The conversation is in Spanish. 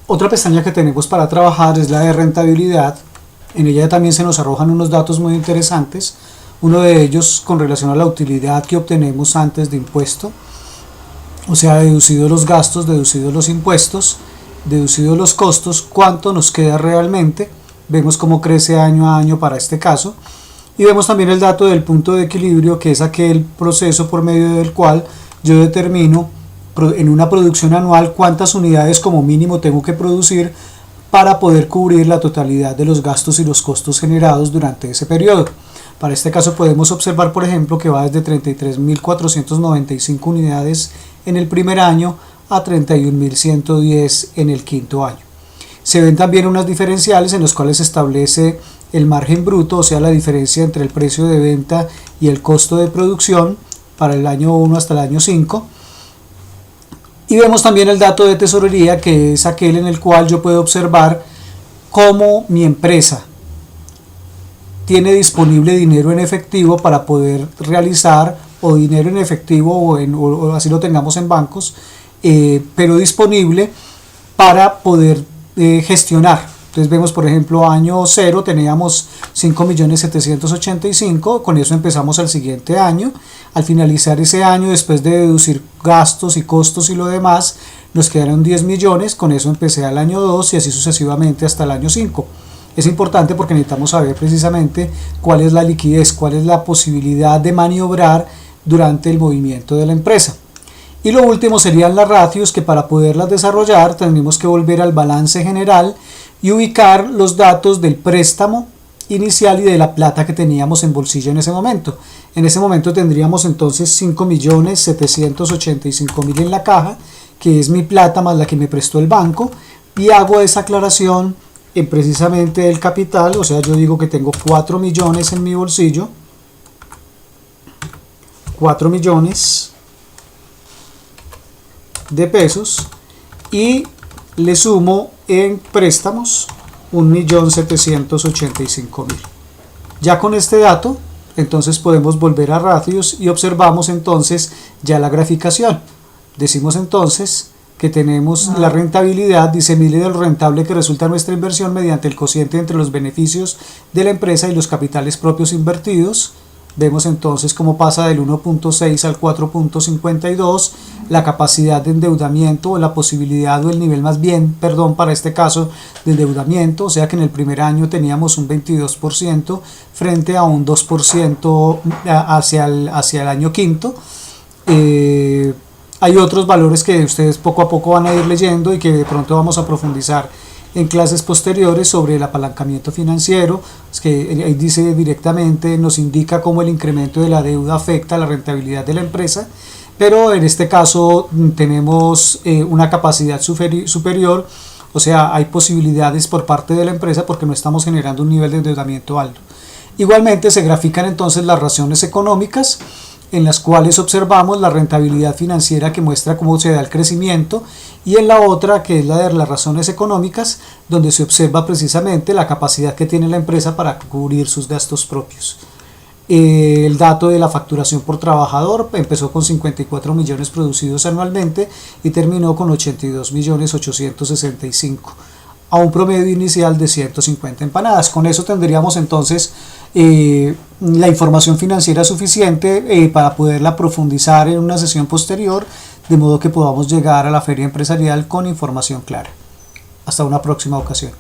Otra pestaña que tenemos para trabajar es la de rentabilidad. En ella también se nos arrojan unos datos muy interesantes. Uno de ellos con relación a la utilidad que obtenemos antes de impuesto, o sea, deducidos los gastos, deducidos los impuestos, deducidos los costos, cuánto nos queda realmente. Vemos cómo crece año a año para este caso. Y vemos también el dato del punto de equilibrio, que es aquel proceso por medio del cual yo determino en una producción anual cuántas unidades como mínimo tengo que producir para poder cubrir la totalidad de los gastos y los costos generados durante ese periodo. Para este caso podemos observar, por ejemplo, que va desde 33.495 unidades en el primer año a 31.110 en el quinto año. Se ven también unas diferenciales en los cuales se establece el margen bruto, o sea, la diferencia entre el precio de venta y el costo de producción para el año 1 hasta el año 5. Y vemos también el dato de tesorería, que es aquel en el cual yo puedo observar cómo mi empresa tiene disponible dinero en efectivo para poder realizar, o dinero en efectivo o así lo tengamos en bancos, pero disponible para poder gestionar. Entonces vemos, por ejemplo, año 0 teníamos 5.785.000, con eso empezamos al siguiente año. Al finalizar ese año, después de deducir gastos y costos y lo demás, nos quedaron 10 millones, con eso empecé al año 2 y así sucesivamente hasta el año 5. Es importante porque necesitamos saber precisamente cuál es la liquidez, cuál es la posibilidad de maniobrar durante el movimiento de la empresa. Y lo último serían las ratios, que para poderlas desarrollar tenemos que volver al balance general y ubicar los datos del préstamo inicial y de la plata que teníamos en bolsillo en ese momento. En ese momento tendríamos entonces 5.785.000 en la caja, que es mi plata más la que me prestó el banco, y hago esa aclaración en precisamente el capital, o sea, yo digo que tengo 4 millones en mi bolsillo, 4 millones de pesos, y le sumo en préstamos 1.785.000. Ya con este dato, entonces podemos volver a ratios y observamos entonces ya la graficación. Decimos entonces que tenemos la rentabilidad, dice mide lo rentable que resulta nuestra inversión mediante el cociente entre los beneficios de la empresa y los capitales propios invertidos. Vemos entonces cómo pasa del 1.6 al 4.52, la capacidad de endeudamiento, o la posibilidad, o el nivel más bien, perdón, para este caso de endeudamiento, o sea que en el primer año teníamos un 22% frente a un 2% hacia el año quinto. Hay otros valores que ustedes poco a poco van a ir leyendo y que de pronto vamos a profundizar en clases posteriores sobre el apalancamiento financiero. Es que ahí dice directamente, nos indica cómo el incremento de la deuda afecta la rentabilidad de la empresa, pero en este caso tenemos una capacidad superior, o sea, hay posibilidades por parte de la empresa porque no estamos generando un nivel de endeudamiento alto. Igualmente se grafican entonces las razones económicas, en las cuales observamos la rentabilidad financiera, que muestra cómo se da el crecimiento, y en la otra, que es la de las razones económicas, donde se observa precisamente la capacidad que tiene la empresa para cubrir sus gastos propios. El dato de la facturación por trabajador empezó con 54 millones producidos anualmente y terminó con 82.865.000, a un promedio inicial de 150 empanadas. Con eso tendríamos entonces la información financiera suficiente para poderla profundizar en una sesión posterior, de modo que podamos llegar a la feria empresarial con información clara. Hasta una próxima ocasión.